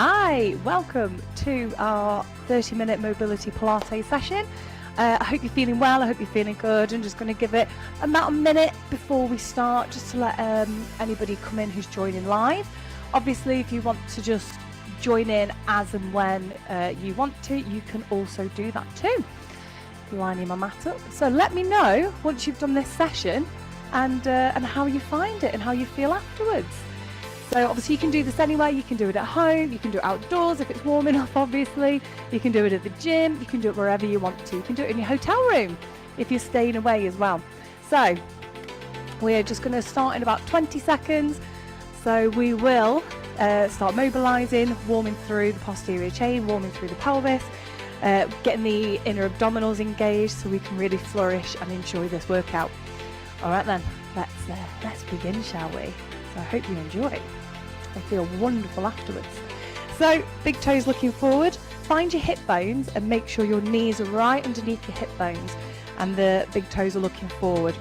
Hi, welcome to our 30-minute mobility Pilates session. I hope you're feeling well, I hope you're feeling good. I'm just going to give it about a minute before we start, just to let anybody come in who's joining live. Obviously, if you want to just join in as and when you want to, you can also do that too. Lining my mat up. So let me know once you've done this session and how you find it and how you feel afterwards. So obviously you can do this anywhere. You can do it at home, you can do it outdoors if it's warm enough, obviously. You can do it at the gym, you can do it wherever you want to. You can do it in your hotel room if you're staying away as well. So we're just going to start in about 20 seconds. So we will start mobilizing, warming through the posterior chain, warming through the pelvis, getting the inner abdominals engaged so we can really flourish and enjoy this workout. All right then, let's begin, shall we? So I hope you enjoy and feel wonderful afterwards. So big toes looking forward, find your hip bones and make sure your knees are right underneath your hip bones and the big toes are looking forward.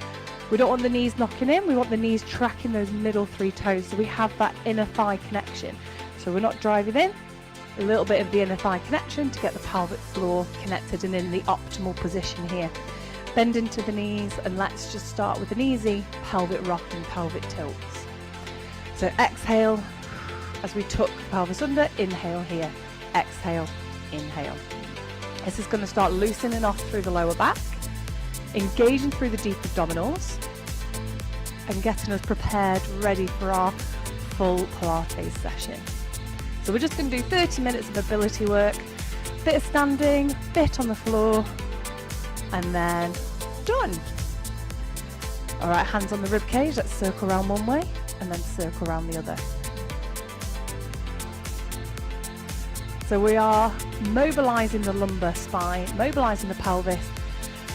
We don't want the knees knocking in, we want the knees tracking those middle three toes so we have that inner thigh connection. So we're not driving in, a little bit of the inner thigh connection to get the pelvic floor connected and in the optimal position here. Bend into the knees and let's just start with an easy pelvic rock and pelvic tilts. So exhale as we tuck the pelvis under, inhale here, exhale, inhale. This is going to start loosening off through the lower back, engaging through the deep abdominals and getting us prepared, ready for our full Pilates session. So we're just going to do 30 minutes of mobility work, bit of standing, bit on the floor, and then done. All right, hands on the rib cage, let's circle around one way and then circle around the other. So we are mobilizing the lumbar spine, mobilizing the pelvis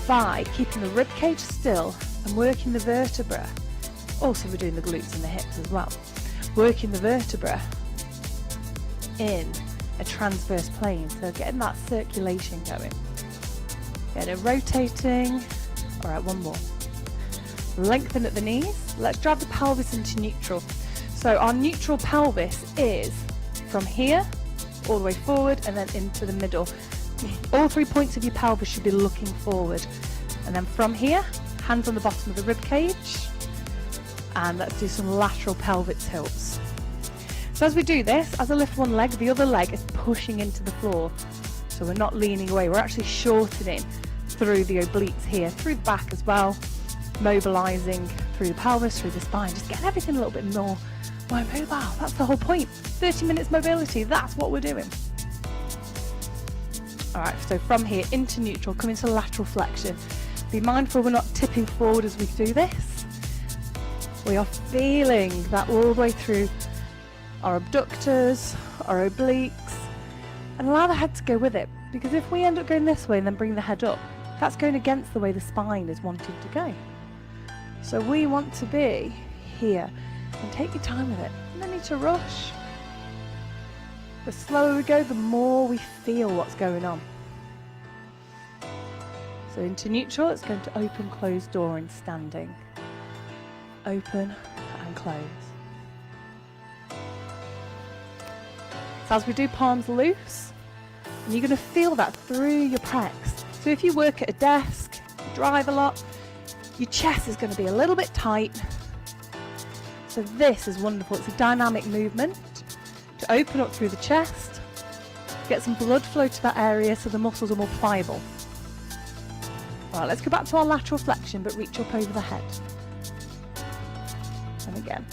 by keeping the rib cage still and working the vertebra. Also we're doing the glutes and the hips as well. Working the vertebra in a transverse plane, so getting that circulation going. Get it rotating. All right, one more. Lengthen at the knees. Let's drive the pelvis into neutral. So our neutral pelvis is from here all the way forward and then into the middle. All 3 points of your pelvis should be looking forward. And then from here, hands on the bottom of the rib cage. And let's do some lateral pelvic tilts. So as we do this, as I lift one leg, the other leg is pushing into the floor. So we're not leaning away, we're actually shortening through the obliques here, through the back as well, mobilizing through the pelvis, through the spine, just getting everything a little bit more mobile. That's the whole point. 30 minutes mobility, that's what we're doing. All right, so from here into neutral, come into lateral flexion. Be mindful we're not tipping forward as we do this. We are feeling that all the way through our abductors, our obliques, and allow the head to go with it, because if we end up going this way and then bring the head up, that's going against the way the spine is wanting to go. So we want to be here, and take your time with it. You don't need to rush. The slower we go, the more we feel what's going on. So into neutral, it's going to open, close door in standing. Open and close. So as we do palms loose, and you're going to feel that through your pecs. So if you work at a desk, you drive a lot, your chest is going to be a little bit tight. So this is wonderful. It's a dynamic movement to open up through the chest, get some blood flow to that area so the muscles are more pliable. All right, let's go back to our lateral flexion, but reach up over the head. And again.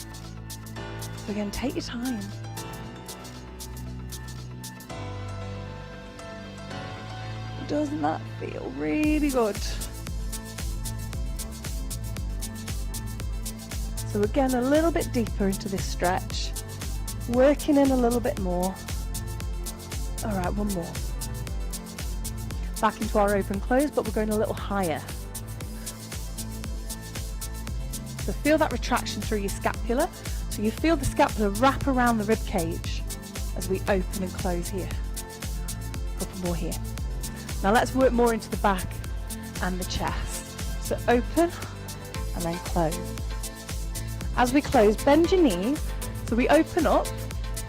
So again, take your time. Doesn't that feel really good? So again, a little bit deeper into this stretch, working in a little bit more. All right, one more. Back into our open close, but we're going a little higher. So feel that retraction through your scapula. So you feel the scapula wrap around the rib cage as we open and close here. Couple more here. Now let's work more into the back and the chest. So open and then close. As we close, bend your knees. So we open up,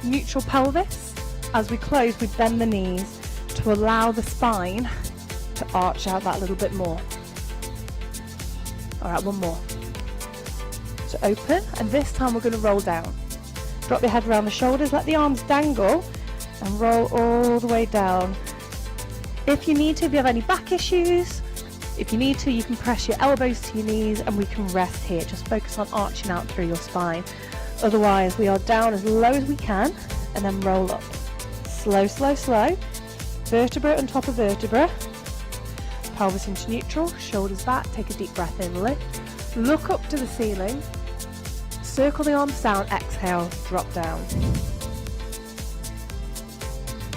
neutral pelvis, as we close, we bend the knees to allow the spine to arch out that little bit more. All right, one more. So open, and this time we're going to roll down. Drop your head around the shoulders, let the arms dangle, and roll all the way down. If you need to, if you have any back issues, if you need to, you can press your elbows to your knees and we can rest here. Just focus on arching out through your spine. Otherwise, we are down as low as we can and then roll up. Slow, slow, slow. Vertebra on top of vertebra. Pelvis into neutral, shoulders back, take a deep breath in, lift. Look up to the ceiling. Circle the arms down, exhale, drop down.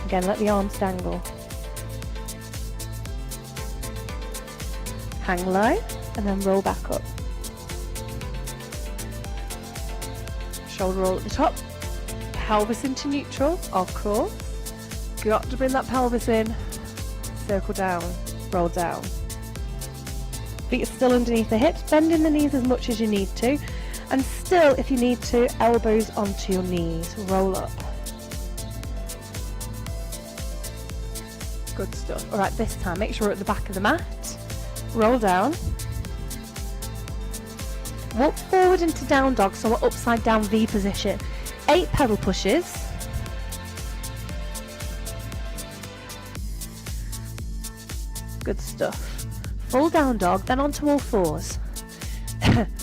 Again, let the arms dangle. Hang low and then roll back up. Shoulder roll at the top. Pelvis into neutral, of course. Got to bring that pelvis in. Circle down, roll down. Feet are still underneath the hips, bending the knees as much as you need to. And still, if you need to, elbows onto your knees. Roll up. Good stuff. All right, this time, make sure we're at the back of the mat. Roll down. Walk forward into down dog, so we're upside down V position. 8 pedal pushes. Good stuff. Full down dog, then onto all fours.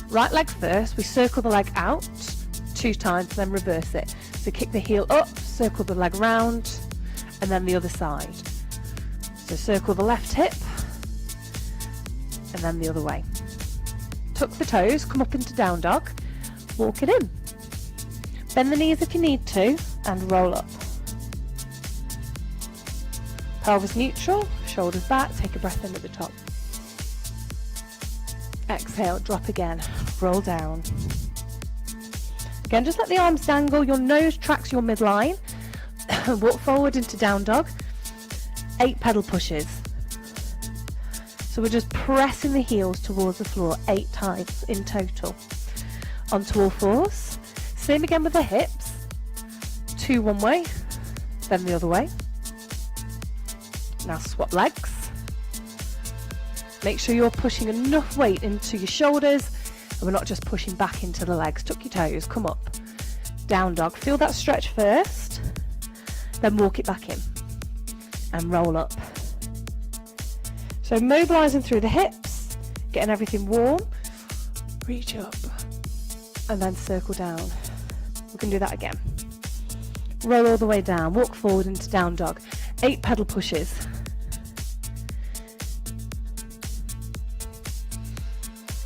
Right leg first, we circle the leg out 2 times, then reverse it. So kick the heel up, circle the leg round, and then the other side. So circle the left hip, and then the other way. Tuck the toes, come up into down dog, walk it in. Bend the knees if you need to, and roll up. Pelvis neutral, shoulders back, take a breath in at the top. Exhale, drop again, roll down. Again, just let the arms dangle, your nose tracks your midline. Walk forward into down dog. 8 pedal pushes. So we're just pressing the heels towards the floor 8 times in total. Onto all fours. Same again with the hips. 2 one way, then the other way. Now swap legs. Make sure you're pushing enough weight into your shoulders and we're not just pushing back into the legs. Tuck your toes, come up. Down dog, feel that stretch first, then walk it back in and roll up. So mobilising through the hips, getting everything warm, reach up and then circle down. We can do that again. Roll all the way down, walk forward into down dog. 8 pedal pushes.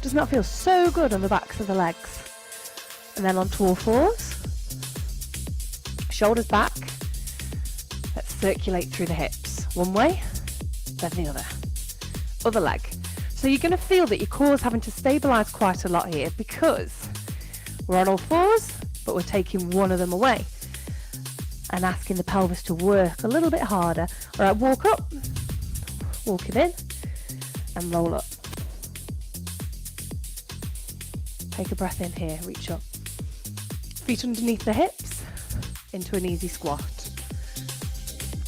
Doesn't that feel so good on the backs of the legs? And then onto all fours. Shoulders back. Let's circulate through the hips. One way, then the other. Other leg. So you're going to feel that your core is having to stabilise quite a lot here because we're on all fours, but we're taking one of them away and asking the pelvis to work a little bit harder. All right, walk up, walk it in, and roll up. Take a breath in here, reach up. Feet underneath the hips, into an easy squat.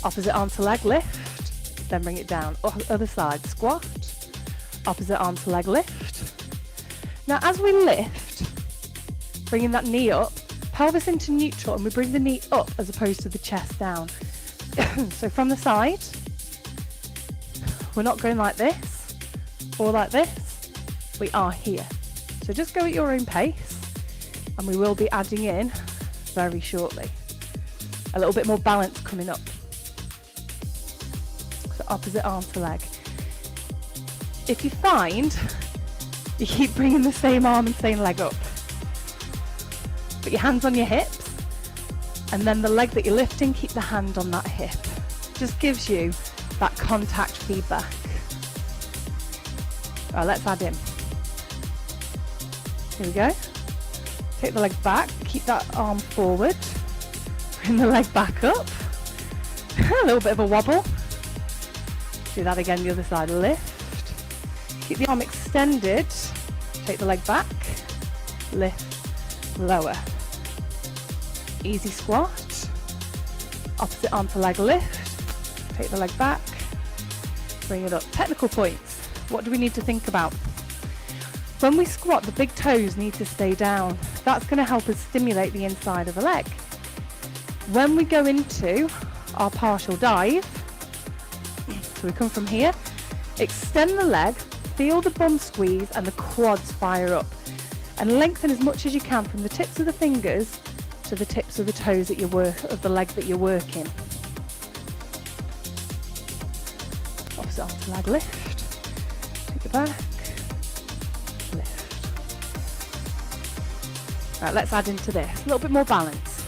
Opposite arm to leg, lift, then bring it down. Other side, squat, opposite arm to leg, lift. Now as we lift, bringing that knee up, pelvis into neutral, and we bring the knee up as opposed to the chest down. So from the side, we're not going like this or like this, we are here. So just go at your own pace and we will be adding in very shortly. A little bit more balance coming up. So opposite arm to leg. If you find you keep bringing the same arm and same leg up, put your hands on your hips and then the leg that you're lifting, keep the hand on that hip. Just gives you that contact feedback. All right, let's add in. Here we go. Take the leg back, keep that arm forward, bring the leg back up, a little bit of a wobble. Do that again, the other side, lift, keep the arm extended, take the leg back, lift, lower. Easy squat, Opposite arm to leg lift. Take the leg back. Bring it up. Technical points. What do we need to think about? When we squat, the big toes need to stay down. That's going to help us stimulate the inside of the leg. When we go into our partial dive, so we come from here, extend the leg, feel the bum squeeze and the quads fire up. And lengthen as much as you can from the tips of the fingers to the tips of the toes that of the leg that you're working. Opposite arm to leg lift. Take it back. Lift. Right, let's add into this. A little bit more balance.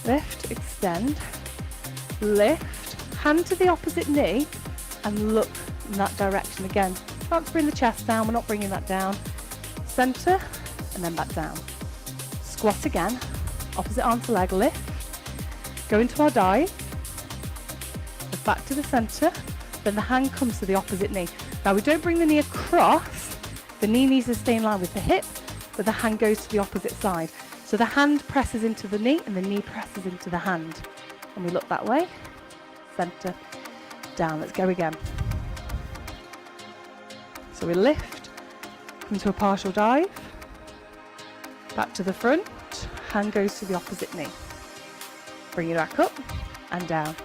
Lift, extend, lift, hand to the opposite knee and look in that direction again. Can't bring the chest down, we're not bringing that down. Centre and then back down. Squat again, opposite arm to leg lift. Go into our dive, back to the centre, then the hand comes to the opposite knee. Now we don't bring the knee across, the knee needs to stay in line with the hip, but the hand goes to the opposite side. So the hand presses into the knee and the knee presses into the hand. And we look that way, centre, down. Let's go again. So we lift, into a partial dive, back to the front, hand goes to the opposite knee. Bring it back up and down.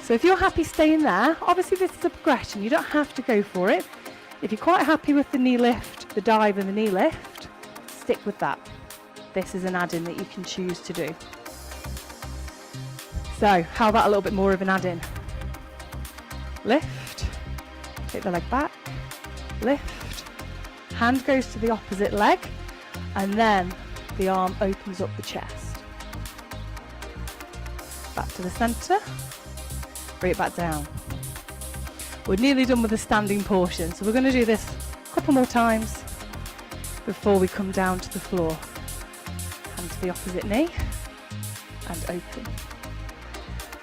So if you're happy staying there, obviously this is a progression, you don't have to go for it. If you're quite happy with the knee lift, the dive and the knee lift, stick with that. This is an add-in that you can choose to do. So how about a little bit more of an add-in? Lift, take the leg back, lift, hand goes to the opposite leg, and then the arm opens up the chest. Back to the centre, bring it back down. We're nearly done with the standing portion, so we're going to do this a couple more times before we come down to the floor. Hand to the opposite knee and open.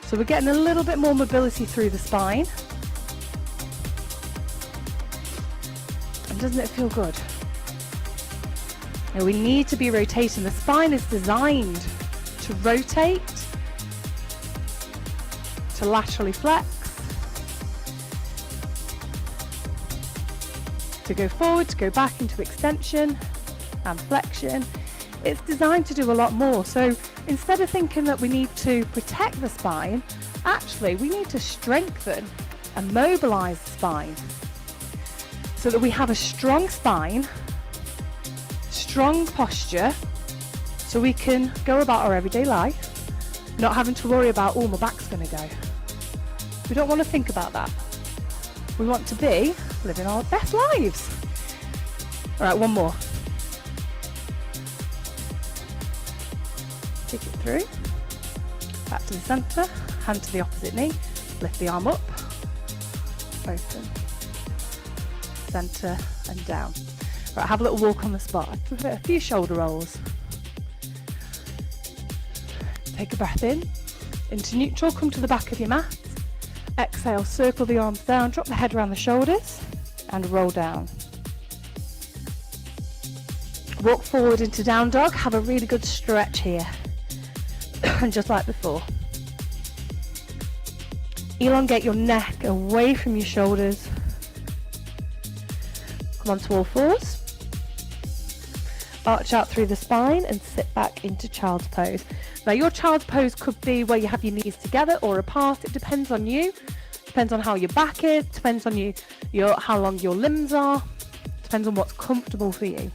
So we're getting a little bit more mobility through the spine. And doesn't it feel good? Now we need to be rotating. The spine is designed to rotate, to laterally flex, to go forward, to go back into extension and flexion. It's designed to do a lot more. So instead of thinking that we need to protect the spine, actually we need to strengthen and mobilize the spine so that we have a strong spine, strong posture, so we can go about our everyday life, not having to worry about, oh, my back's going to go. We don't want to think about that. We want to be living our best lives. All right, one more. Take it through, back to the centre, hand to the opposite knee, lift the arm up, open, centre and down. Right, have a little walk on the spot, a few shoulder rolls. Take a breath in, into neutral, come to the back of your mat, exhale, circle the arms down, drop the head around the shoulders and roll down. Walk forward into down dog, have a really good stretch here. And just like before, elongate your neck away from your shoulders. Come on to all fours, arch out through the spine and sit back into child's pose. Now your child's pose could be where you have your knees together or apart. It depends on you, depends on how your back is, depends on how long your limbs are, depends on what's comfortable for you.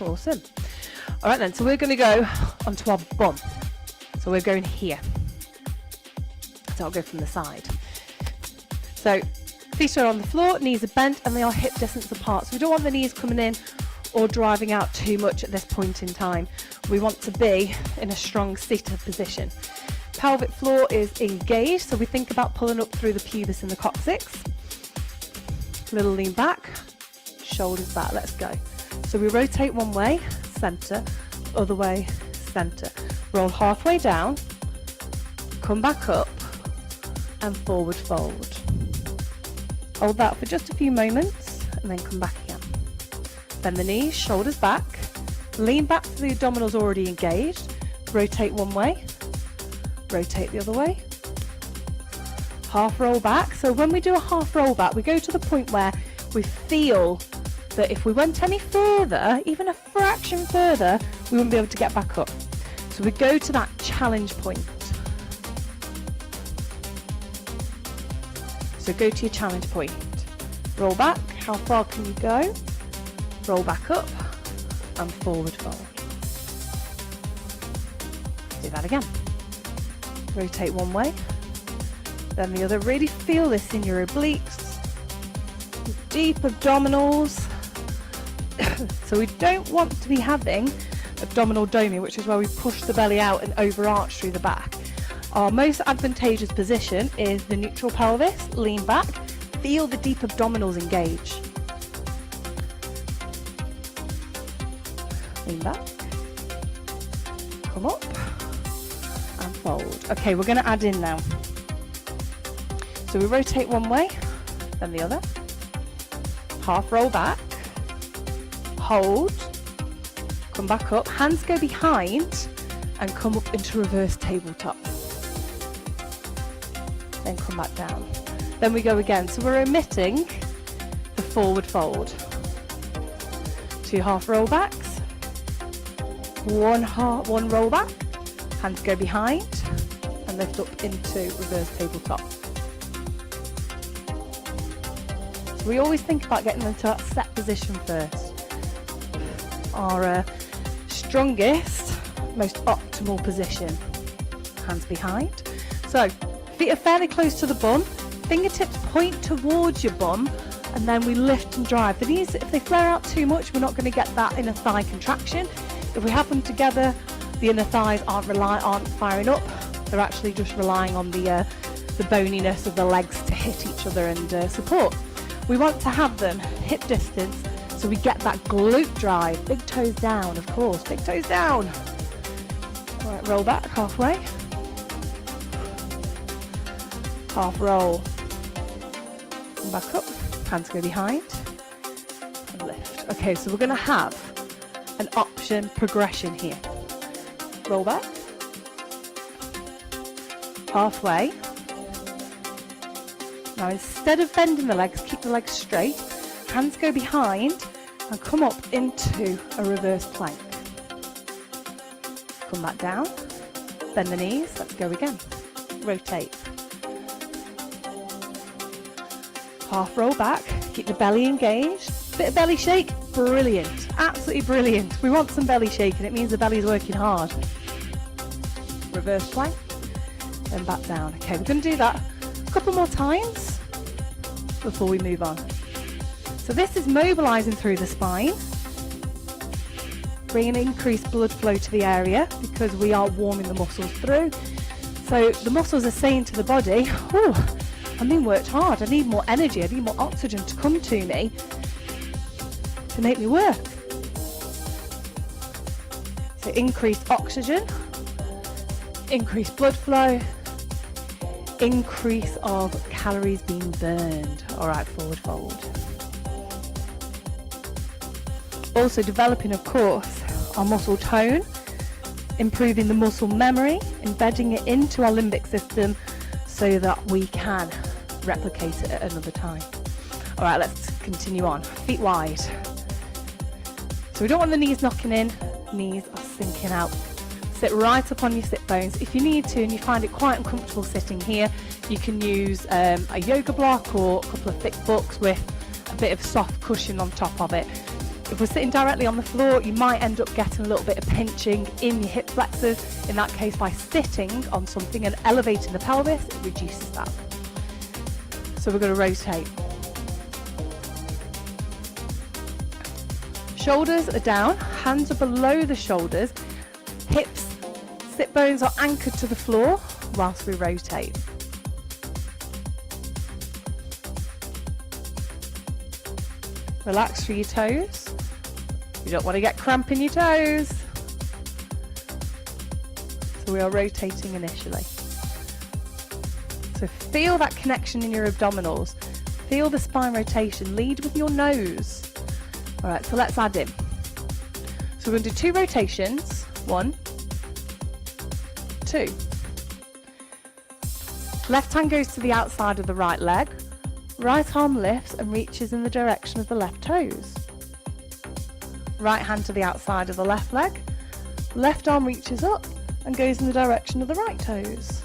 Awesome. All right then, so we're going to go onto our bum. So we're going here. So I'll go from the side. So feet are on the floor, knees are bent and they are hip distance apart. So we don't want the knees coming in or driving out too much at this point in time. We want to be in a strong seated position. Pelvic floor is engaged, so we think about pulling up through the pubis and the coccyx. Little lean back, shoulders back, let's go. So we rotate one way, centre, other way, centre. Roll halfway down, come back up and forward fold. Hold that for just a few moments and then come back again. Bend the knees, shoulders back. Lean back to the abdominals already engaged. Rotate one way, rotate the other way. Half roll back. So when we do a half roll back, we go to the point where we feel that if we went any further, even a fraction further, we wouldn't be able to get back up. So we go to that challenge point. So go to your challenge point. Roll back. How far can you go? Roll back up and forward fold. Do that again. Rotate one way, then the other. Really feel this in your obliques, deep abdominals. So we don't want to be having abdominal doming, which is where we push the belly out and overarch through the back. Our most advantageous position is the neutral pelvis. Lean back, feel the deep abdominals engage. Lean back, come up and fold. Okay, we're going to add in now. So we rotate one way, then the other. Half roll back, hold, come back up, hands go behind and come up into reverse tabletop. Then come back down. Then we go again. So we're omitting the forward fold. 2 half roll backs, 1 roll back, hands go behind and lift up into reverse tabletop. So we always think about getting into that set position first. Our strongest, most optimal position. Hands behind. So feet are fairly close to the bum, fingertips point towards your bum, and then we lift and drive. The knees, if they flare out too much, we're not going to get that inner thigh contraction. If we have them together, the inner thighs aren't firing up. They're actually just relying on the boniness of the legs to hit each other and support. We want to have them hip distance so we get that glute drive. Big toes down, of course, big toes down. All right, roll back halfway. Half roll. Come back up, hands go behind and lift. Okay, so we're going to have an option progression here. Roll back. Halfway. Now instead of bending the legs, keep the legs straight. Hands go behind and come up into a reverse plank. Come back down. Bend the knees. Let's go again. Rotate. Half roll back. Keep the belly engaged. Bit of belly shake. Brilliant. Absolutely brilliant. We want some belly shaking. It means the belly's working hard. Reverse plank. Then back down. Okay, we're going to do that a couple more times before we move on. So this is mobilizing through the spine, bringing increased blood flow to the area because we are warming the muscles through. So the muscles are saying to the body, oh, I'm being worked hard, I need more energy, I need more oxygen to come to me to make me work. So increased oxygen, increased blood flow, increase of calories being burned. All right, forward fold. Also developing, of course, our muscle tone, improving the muscle memory, embedding it into our limbic system so that we can replicate it at another time. All right, let's continue on. Feet wide. So we don't want the knees knocking in, knees are sinking out. Sit right up on your sit bones. If you need to and you find it quite uncomfortable sitting here, you can use a yoga block or a couple of thick books with a bit of soft cushion on top of it. If we're sitting directly on the floor, you might end up getting a little bit of pinching in your hip flexors. In that case, by sitting on something and elevating the pelvis, it reduces that. So we're going to rotate. Shoulders are down, hands are below the shoulders, hips, sit bones are anchored to the floor whilst we rotate. Relax through your toes. You don't want to get cramp in your toes. So we are rotating initially. So feel that connection in your abdominals. Feel the spine rotation. Lead with your nose. All right, so let's add in. So we're going to do 2 rotations. 1, 2. Left hand goes to the outside of the right leg. Right arm lifts and reaches in the direction of the left toes. Right hand to the outside of the left leg. Left arm reaches up and goes in the direction of the right toes.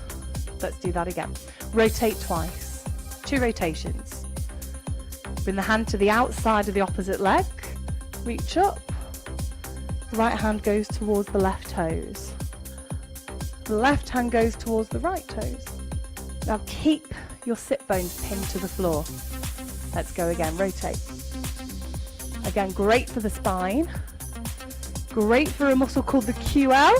Let's do that again. Rotate twice. 2 rotations. Bring the hand to the outside of the opposite leg. Reach up. Right hand goes towards the left toes. The left hand goes towards the right toes. Now keep your sit bones pinned to the floor. Let's go again. Rotate. Again, great for the spine. Great for a muscle called the QL.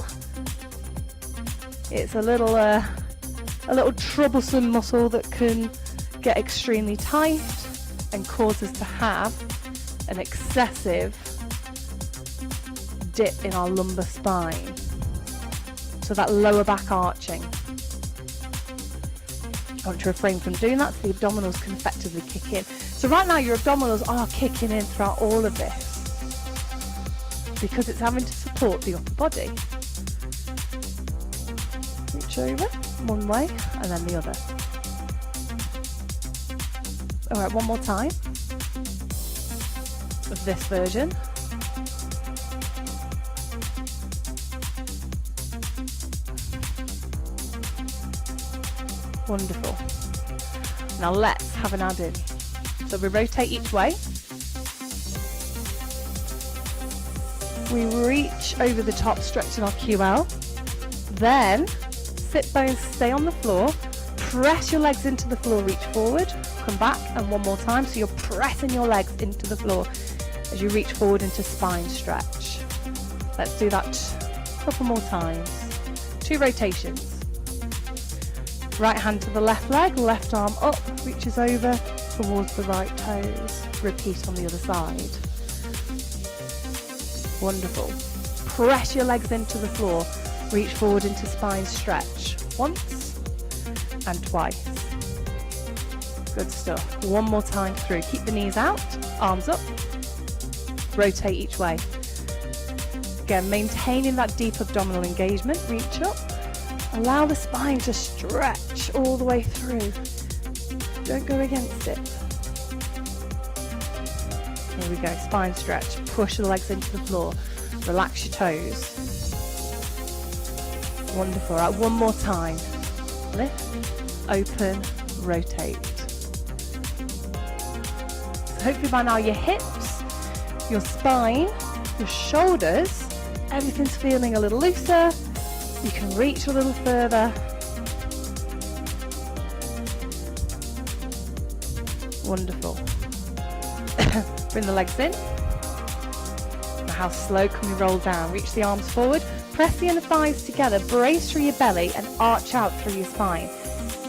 It's a little troublesome muscle that can get extremely tight and cause us to have an excessive dip in our lumbar spine. So that lower back arching. I want to refrain from doing that so the abdominals can effectively kick in. So right now your abdominals are kicking in throughout all of this because it's having to support the upper body. Reach over one way and then the other. All right, one more time of this version. Wonderful. Now let's have an add in. So we rotate each way. We reach over the top, stretching our QL. Then sit bones stay on the floor. Press your legs into the floor, reach forward, come back, and one more time. So you're pressing your legs into the floor as you reach forward into spine stretch. Let's do that a couple more times. 2 rotations. Right hand to the left leg, left arm up, reaches over towards the right toes. Repeat on the other side. Wonderful. Press your legs into the floor. Reach forward into spine stretch. Once and twice. Good stuff. One more time through. Keep the knees out, arms up. Rotate each way. Again, maintaining that deep abdominal engagement. Reach up. Allow the spine to stretch all the way through. Don't go against it. Here we go, spine stretch. Push the legs into the floor. Relax your toes. Wonderful. All right, one more time. Lift, open, rotate. So hopefully by now your hips, your spine, your shoulders, everything's feeling a little looser. You can reach a little further. Wonderful. Bring the legs in. Now how slow can we roll down? Reach the arms forward. Press the inner thighs together. Brace through your belly and arch out through your spine.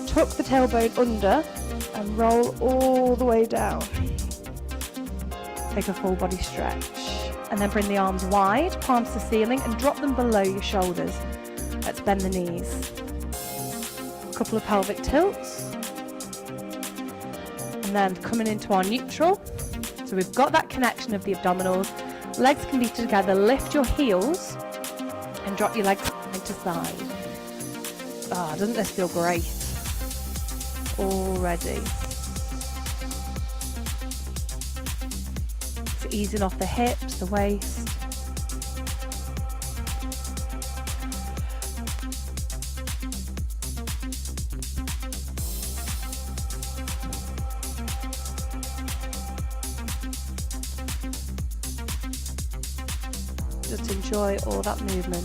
Tuck the tailbone under and roll all the way down. Take a full body stretch. And then bring the arms wide, palms to ceiling, and drop them below your shoulders. Let's bend the knees. A couple of pelvic tilts. And then coming into our neutral. So we've got that connection of the abdominals. Legs can be together. Lift your heels and drop your legs side to side. Ah, doesn't this feel great? Already. So easing off the hips, the waist. Just enjoy all that movement.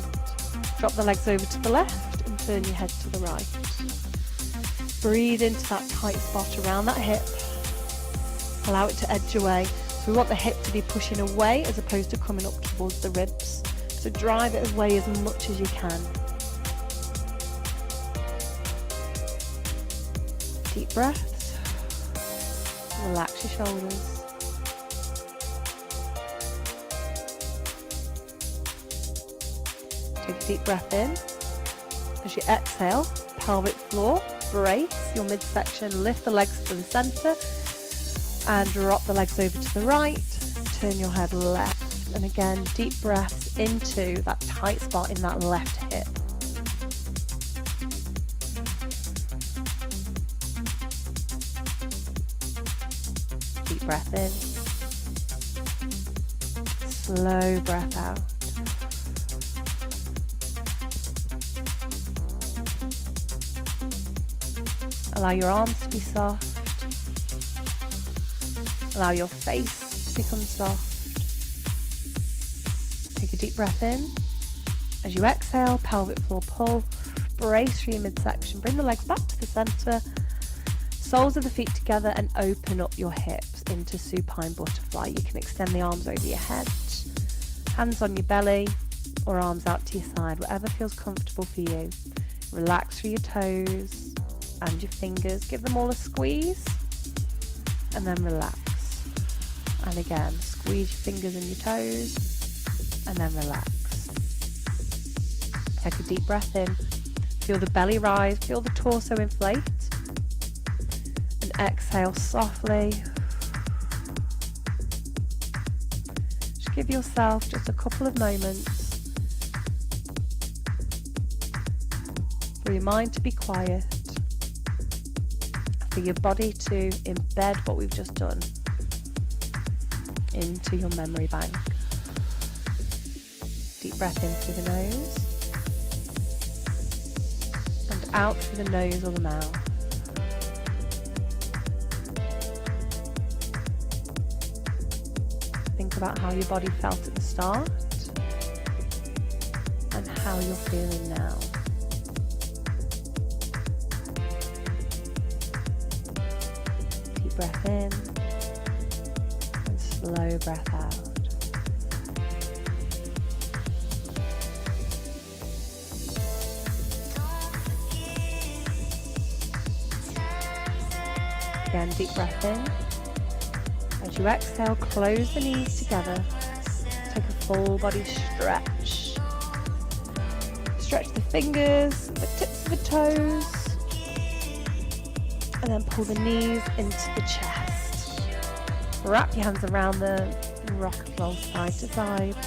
Drop the legs over to the left and turn your head to the right. Breathe into that tight spot around that hip. Allow it to edge away. So we want the hip to be pushing away as opposed to coming up towards the ribs. So drive it away as much as you can. Deep breaths. Relax your shoulders. Take a deep breath in. As you exhale, pelvic floor, brace your midsection, lift the legs to the center and drop the legs over to the right, turn your head left, and again, deep breaths into that tight spot in that left hip. Deep breath in, slow breath out. Allow your arms to be soft. Allow your face to become soft. Take a deep breath in. As you exhale, pelvic floor pull. Brace through your midsection. Bring the legs back to the center. Soles of the feet together and open up your hips into supine butterfly. You can extend the arms over your head. Hands on your belly or arms out to your side, whatever feels comfortable for you. Relax through your toes and your fingers. Give them all a squeeze and then relax. And again, squeeze your fingers and your toes and then relax. Take a deep breath in. Feel the belly rise, feel the torso inflate. And exhale softly. Just give yourself just a couple of moments for your mind to be quiet, for your body to embed what we've just done into your memory bank. Deep breath in through the nose and out through the nose or the mouth. Think about how your body felt at the start and how you're feeling now. Deep breath in and slow breath out. Again, deep breath in. As you exhale, close the knees together. Take a full body stretch. Stretch the fingers, the tips of the toes, and then pull the knees into the chest. Wrap your hands around them and rock and roll side to side.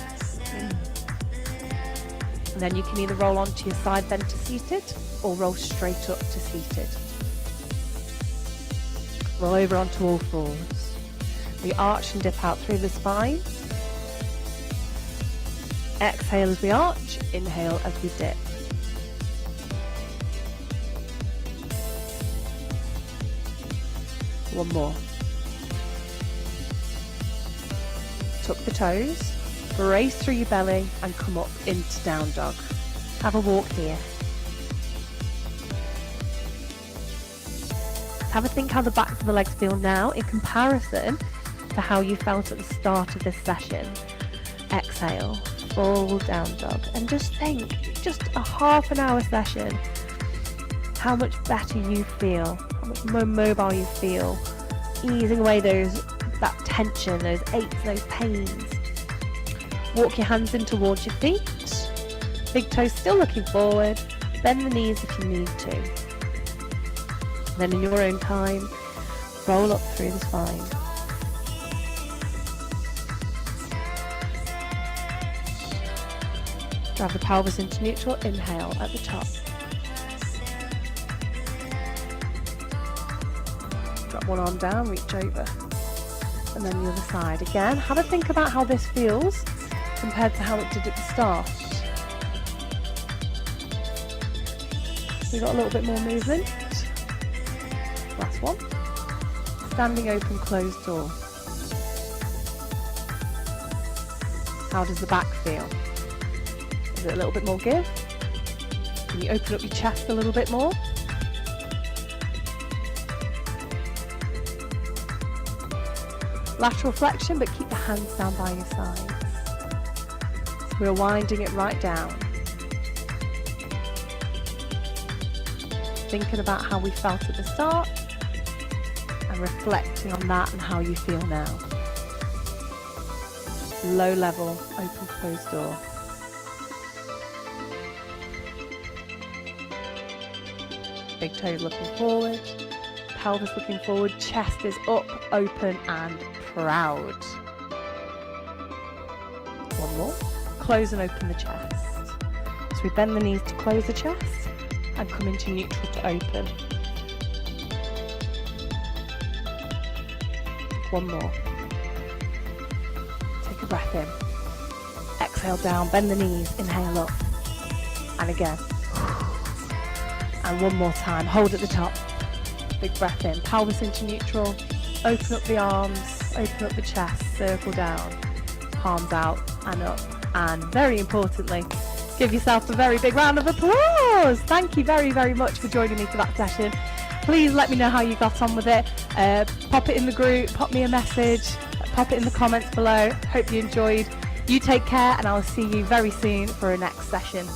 And then you can either roll onto your side bend to seated or roll straight up to seated. Roll over onto all fours. We arch and dip out through the spine. Exhale as we arch, inhale as we dip. One more. Tuck the toes, brace through your belly and come up into down dog. Have a walk here. Have a think how the backs of the legs feel now in comparison to how you felt at the start of this session. Exhale, full down dog, and just think, just a half an hour session, how much better you feel, how much more mobile you feel, easing away that tension, those aches, those pains. Walk your hands in towards your feet, big toes still looking forward, bend the knees if you need to. Then in your own time, roll up through the spine. Drive the pelvis into neutral, inhale at the top. Drop one arm down, reach over. And then the other side. Again, have a think about how this feels compared to how it did at the start. We got a little bit more movement. Last one. Standing open, closed door. How does the back feel? Is it a little bit more give? Can you open up your chest a little bit more? Lateral flexion, but keep the hands down by your sides. So we're winding it right down. Thinking about how we felt at the start and reflecting on that and how you feel now. Low level, open, closed door. Big toes looking forward, pelvis looking forward, chest is up, open and proud. One more. Close and open the chest. So we bend the knees to close the chest and come into neutral to open. One more. Take a breath in. Exhale down, bend the knees, inhale up. And again. And one more time, hold at the top. Big breath in, pelvis into neutral. Open up the arms, open up the chest, circle down. Palms out and up. And very importantly, give yourself a very big round of applause. Thank you very, very much for joining me for that session. Please let me know how you got on with it. Pop it in the group, pop me a message, pop it in the comments below. Hope you enjoyed. You take care, and I'll see you very soon for a next session.